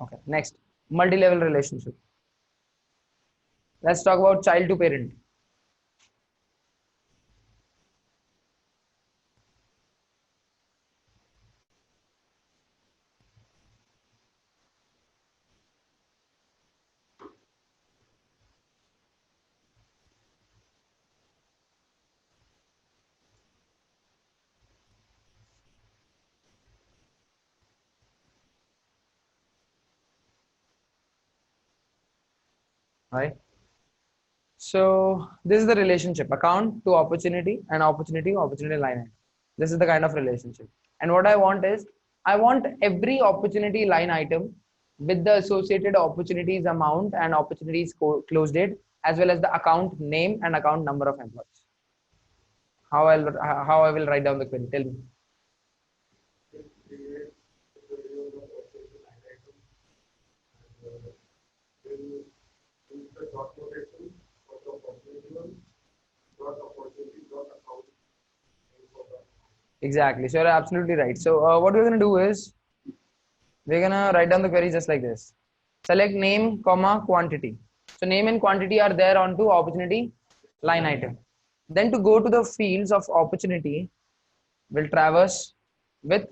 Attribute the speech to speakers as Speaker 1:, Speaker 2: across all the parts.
Speaker 1: Okay, next, multi-level relationship. Let's talk about child to parent. Right. So this is the relationship: account to opportunity and opportunity to opportunity line item. This is the kind of relationship. And what I want is, I want every opportunity line item with the associated opportunities amount and opportunities close date, as well as the account name and account number of employees. How I will write down the query? Tell me. Exactly. So you're absolutely right. So what we're gonna do is, we're gonna write down the query just like this. Select name, comma, quantity. So name and quantity are there onto opportunity line item. Then to go to the fields of opportunity, we'll traverse with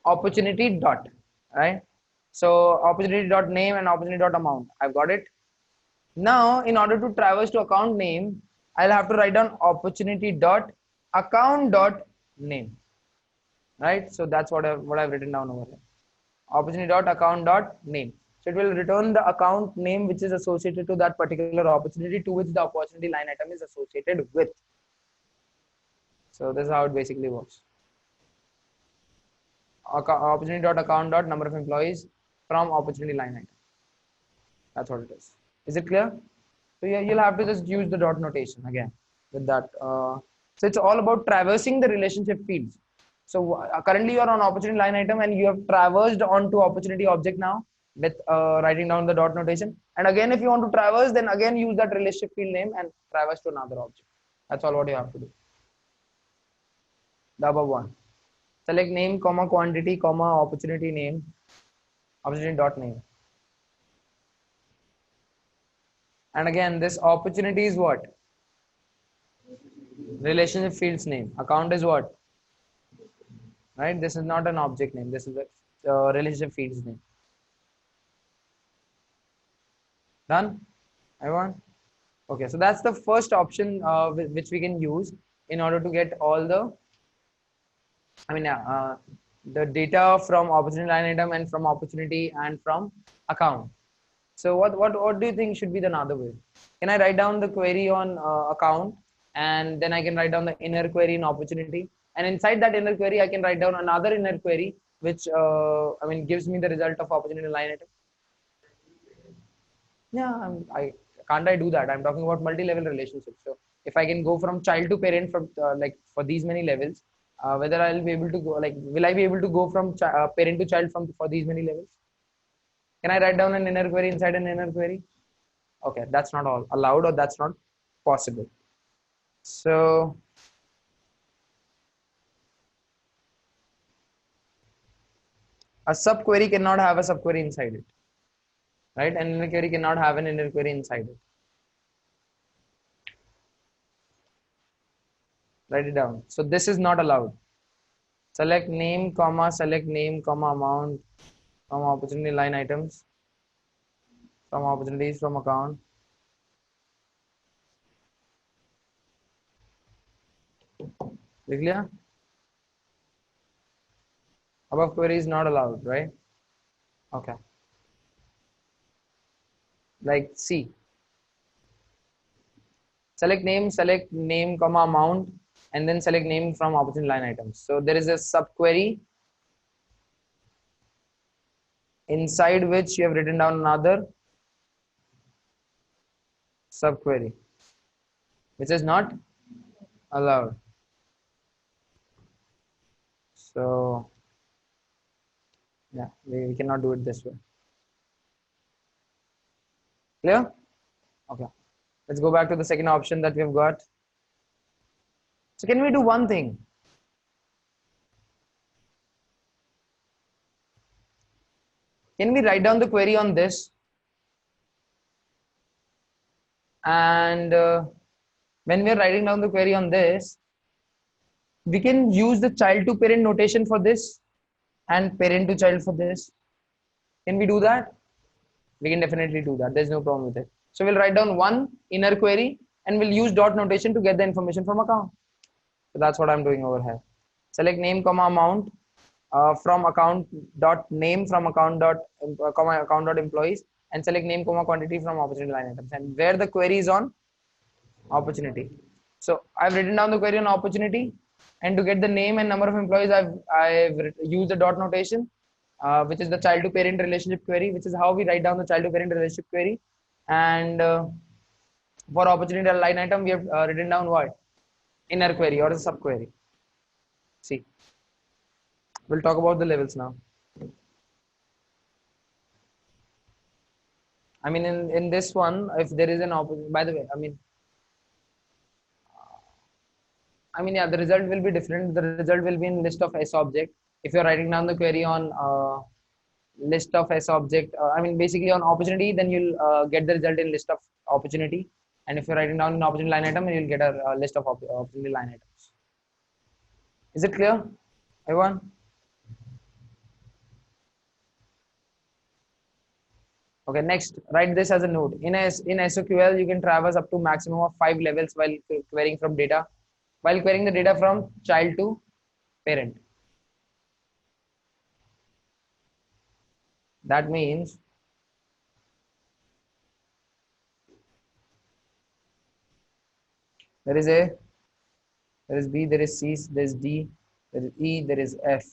Speaker 1: opportunity dot, right? So opportunity dot name and opportunity dot amount. I've got it. Now, in order to traverse to account name, I'll have to write down opportunity dot account dot name, right? So that's what I've written down over here. Opportunity dot account dot name. So it will return the account name which is associated to that particular opportunity to which the opportunity line item is associated with. So this is how it basically works. Opportunity dot account dot number of employees from opportunity line item. That's what it is. Is it clear? So yeah, you'll have to just use the dot notation again with that. So it's all about traversing the relationship fields. So currently you are on opportunity line item and you have traversed onto opportunity object now with writing down the dot notation. And again, if you want to traverse, then again use that relationship field name and traverse to another object. That's all what you have to do. The above one. Select name, comma, quantity, comma, opportunity name, opportunity dot name. And again, this opportunity is what? Relationship fields name. Account is what? Right? This is not an object name. This is a relationship fields name. Done? Everyone? Okay, so that's the first option which we can use in order to get all the, the data from opportunity line item and from opportunity and from account. So what do you think should be the another way? Can I write down the query on account, and then I can write down the inner query in opportunity, and inside that inner query I can write down another inner query which gives me the result of opportunity line item. Yeah, I can't I do that? I'm talking about multi-level relationships. So if I can go from child to parent from like for these many levels, whether I'll be able to go, like, will I be able to go from parent to child from for these many levels? Can I write down an inner query inside an inner query? Okay, that's not all allowed, or that's not possible. So a subquery cannot have a subquery inside it, right? An inner query cannot have an inner query inside it. Write it down. So this is not allowed. Select name, comma, amount, comma, opportunity line items, from opportunities, from account. Clear? Above query is not allowed, right? Okay. Like C. Select name, comma, amount, and then select name from opportunity line items. So there is a subquery inside which you have written down another subquery, which is not allowed. So yeah, we cannot do it this way. Clear? Okay. Let's go back to the second option that we've got. So can we do one thing? Can we write down the query on this? And when we are writing down the query on this, we can use the child to parent notation for this and parent to child for this. Can we do that? We can definitely do that. There's no problem with it. So we'll write down one inner query and we'll use dot notation to get the information from account. So that's what I'm doing over here. Select name comma amount from account dot name from account dot comma account dot employees, and select name comma quantity from opportunity line items, and where the query is on opportunity. So I've written down the query on opportunity, and to get the name and number of employees, I've used the dot notation, which is the child to parent relationship query, which is how we write down the child to parent relationship query. And for opportunity line item, we have written down what? Inner query or a sub query. See, we'll talk about the levels now. I mean, in this one, if there is an by the way, yeah, the result will be different. The result will be in list of S object. If you're writing down the query on list of S object, basically on opportunity, then you'll get the result in list of opportunity. And if you're writing down an opportunity line item, you'll get a list of opportunity line items. Is it clear, everyone? Okay, next, write this as a node. In SQL, you can traverse up to maximum of 5 levels while querying from data, while querying the data from child to parent. That means there is A, there is B, there is C, there is D, there is E, there is F,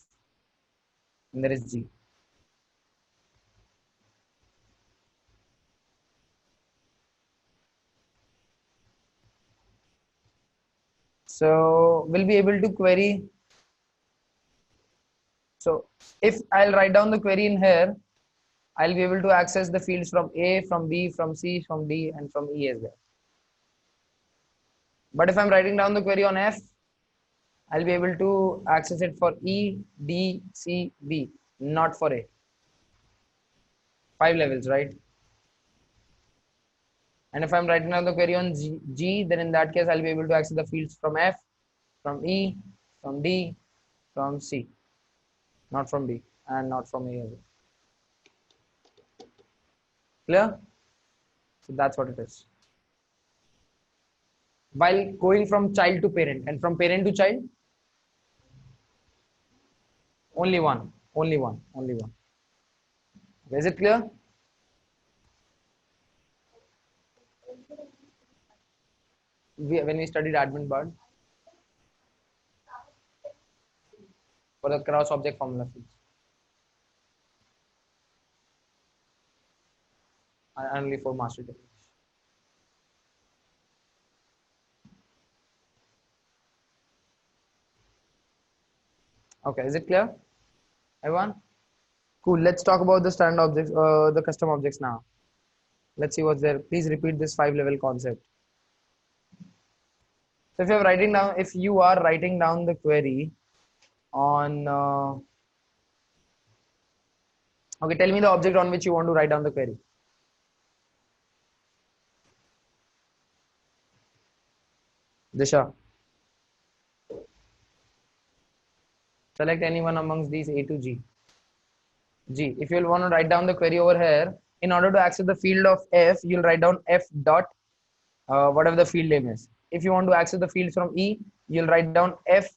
Speaker 1: and there is G. So we'll be able to query. So if I'll write down the query in here, I'll be able to access the fields from A, from B, from C, from D, and from E as well. But if I'm writing down the query on F, I'll be able to access it for E, D, C, B, not for A. 5 levels, right? And if I'm writing down the query on G, then in that case, I'll be able to access the fields from F, from E, from D, from C, not from B, and not from A as well. Clear? So that's what it is. While going from child to parent and from parent to child, only one. Is it clear? When we studied admin bar for the cross object formula fields, only for master techniques. Okay, is it clear, everyone? Cool. Let's talk about the standard objects, the custom objects now. Let's see what's there. Please repeat this 5-level concept. So if you are writing down the query on, okay, tell me the object on which you want to write down the query. Disha. Select anyone amongst these A to G. G. If you'll want to write down the query over here, in order to access the field of F, you'll write down F dot whatever the field name is. If you want to access the fields from E, you'll write down F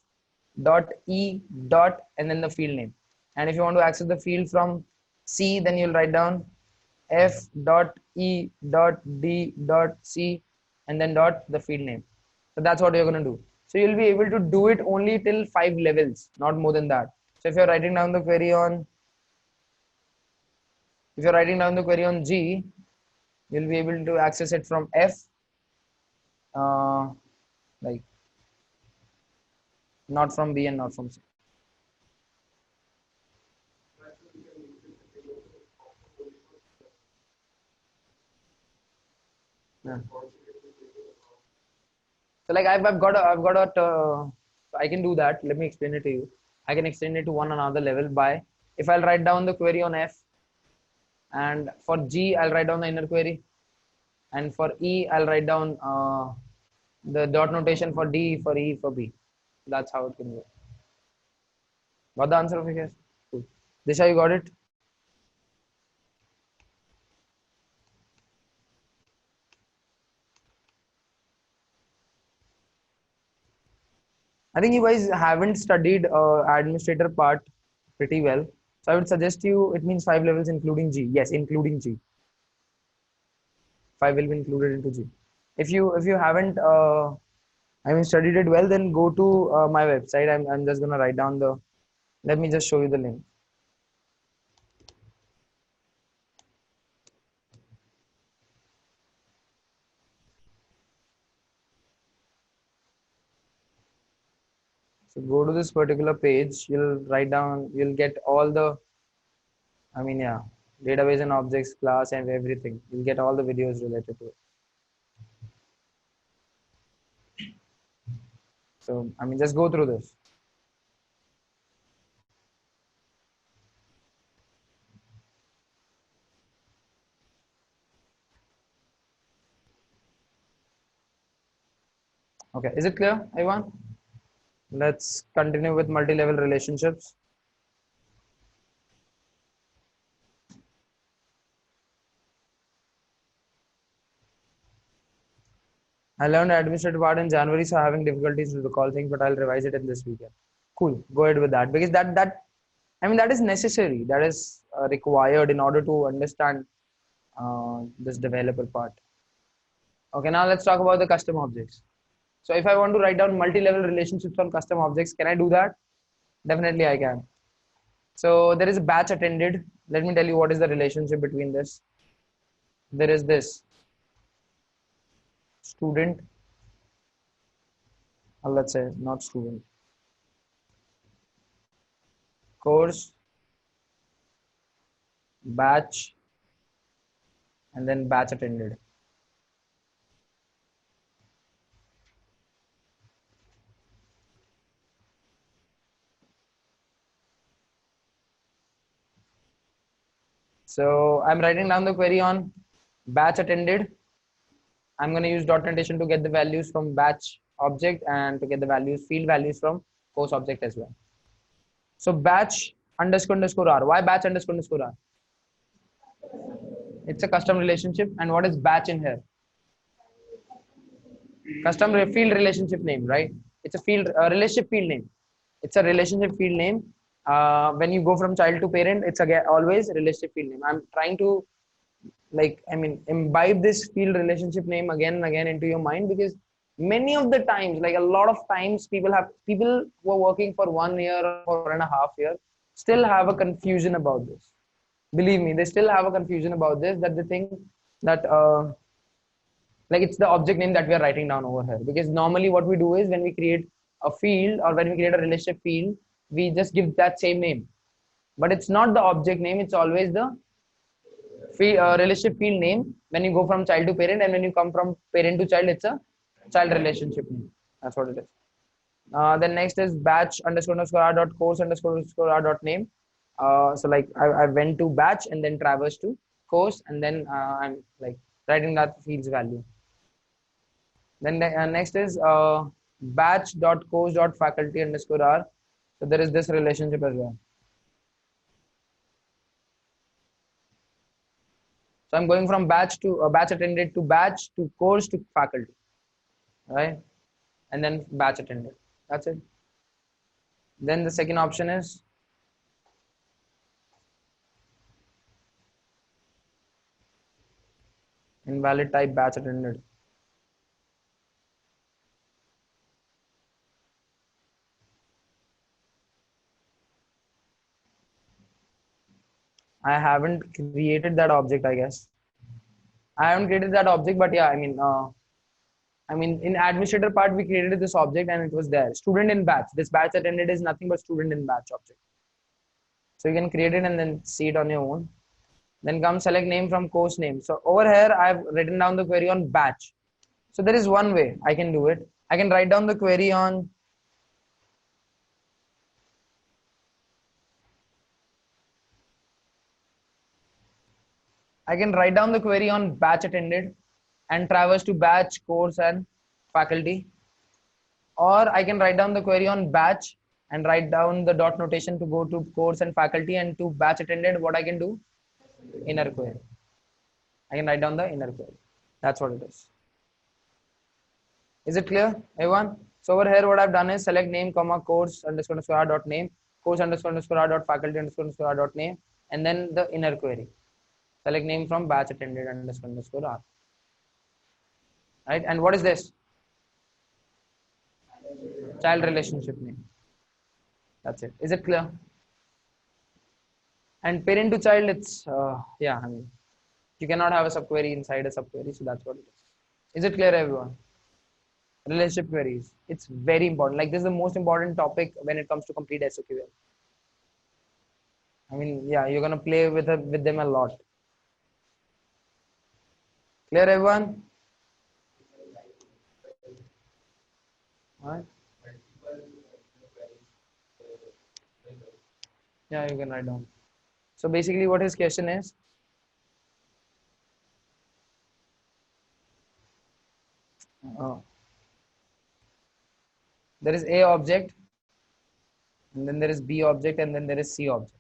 Speaker 1: dot E dot and then the field name. And if you want to access the field from C, then you'll write down F dot E dot D dot C and then dot the field name. So that's what you're going to do. So you'll be able to do it only till 5 levels, not more than that. So if you're writing down the query on G, you'll be able to access it from F, like not from B and not from C. Yeah. So like I've got I can do that. Let me explain it to you. I can extend it to one another level by, if I'll write down the query on F, And for G, I'll write down the inner query. And for E, I'll write down the dot notation for D, for E, for B. That's how it can go. Got the answer over here? Cool. Disha, you got it? I think you guys haven't studied administrator part pretty well. So I would suggest you, it means 5 levels including G. Yes, including G. 5 will be included into G. If you haven't studied it well, then go to my website. I'm just gonna write down the, let me just show you the link. So go to this particular page, you'll write down, you'll get all the, yeah, database and objects, class and everything. You'll get all the videos related to it. So, just go through this. Okay, is it clear, everyone? Let's continue with multi-level relationships. I learned administrative part in January, so having difficulties to recall things, but I'll revise it in this weekend. Cool, go ahead with that because that is necessary. That is required in order to understand this developer part. Okay, now let's talk about the custom objects. So if I want to write down multi-level relationships on custom objects, can I do that? Definitely I can. So there is a batch attended. Let me tell you what is the relationship between this. There is this student, or let's say not student, course, batch, and then batch attended. So I'm writing down the query on batch attended. I'm going to use dot notation to get the values from batch object and to get the values, field values from course object as well. So batch underscore underscore R. Why batch underscore underscore R? It's a custom relationship. And what is batch in here? Custom field relationship name, right? It's a field relationship field name. It's a relationship field name. When you go from child to parent, it's again always relationship field name. I'm trying to imbibe this field relationship name again and again into your mind because many of the times, like a lot of times, people who are working for 1 year or 1.5 years still have a confusion about this. Believe me, they still have a confusion about this. That they think that like it's the object name that we are writing down over here because normally what we do is when we create a field or when we create a relationship field, we just give that same name, but it's not the object name. It's always the relationship field name when you go from child to parent, and when you come from parent to child, it's a child relationship name. That's what it is. Then next is batch underscore underscore r dot course underscore r dot name. So like I went to batch and then traversed to course, and then I'm like writing that field's value. Then next is batch dot course dot faculty underscore r. So there is this relationship as well. So I'm going from batch to batch attended to batch to course to faculty, right? And then batch attended. That's it. Then the second option is invalid type batch attended. I haven't created that object, I guess. I haven't created that object, but yeah, in administrator part, we created this object and it was there. Student in batch. This batch attended is nothing but student in batch object. So you can create it and then see it on your own. Then come select name from course name. So over here, I've written down the query on batch. So there is one way I can do it. I can write down the query on I can write down the query on batch attended and traverse to batch, course, and faculty. Or I can write down the query on batch and write down the dot notation to go to course and faculty, and to batch attended, what I can do? Inner query. I can write down the inner query. That's what it is. Is it clear, everyone? So over here, what I've done is select name, comma, course underscore underscore r dot name, course underscore underscore r dot faculty underscore underscore r dot name, and then the inner query. Select name from batch attended underscore underscore r. Right? And what is this? Child relationship name. That's it. Is it clear? And parent to child, it's yeah. I mean, you cannot have a subquery inside a subquery, so that's what it is. Is it clear, everyone? Relationship queries. It's very important. Like, this is the most important topic when it comes to complete SOQL. I mean, yeah, you're gonna play with them a lot. Clear, everyone? All right. Yeah, you can write down. So basically, what his question is, uh, there is A object, and then there is B object, and then there is C object.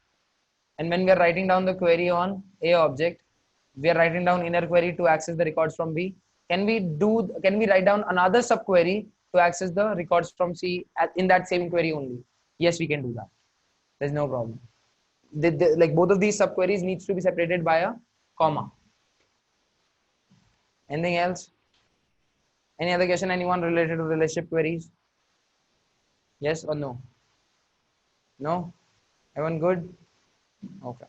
Speaker 1: And when we are writing down the query on A object, we are writing down inner query to access the records from B. Can we write down another subquery to access the records from C in that same query only? Yes, we can do that. There's no problem. Like, both of these subqueries needs to be separated by a comma. Anything else? Any other question? Anyone related to relationship queries? Yes or no? No? Everyone good? Okay.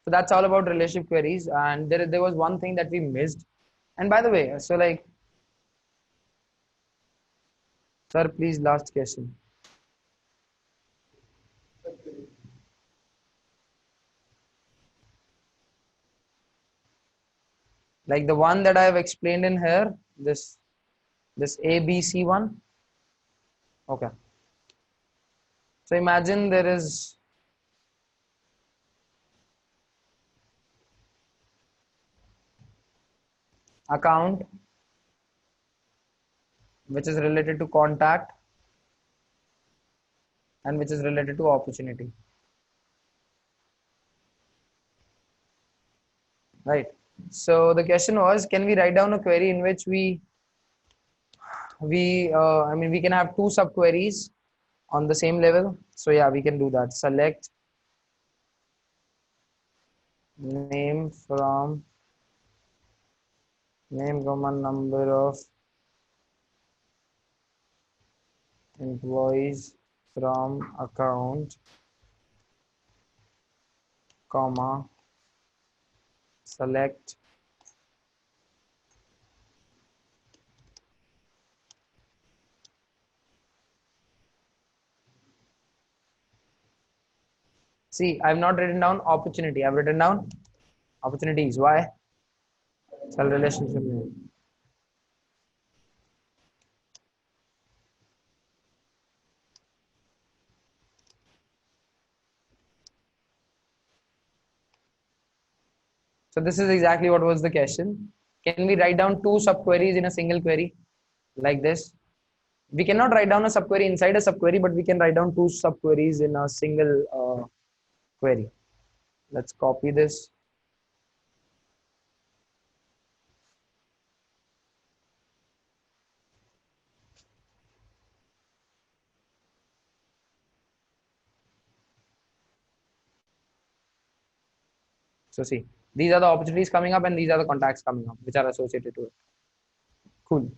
Speaker 1: So that's all about relationship queries. And there was one thing that we missed. And by the way, so like, sir, please, last question. Like the one that I have explained in here, this ABC one. Okay. So imagine there is account which is related to contact and which is related to opportunity. Right. So the question was, can we write down a query in which I mean, we can have two subqueries on the same level. So yeah, we can do that. Select name from name comma number of employees from account comma select see, I've not written down opportunity. I've written down opportunities. Why? Cell relationship name. So this is exactly what was the question. Can we write down two subqueries in a single query like this? We cannot write down a subquery inside a subquery, but we can write down two subqueries in a single query. Let's copy this. So see, these are the opportunities coming up and these are the contacts coming up which are associated to it. Cool.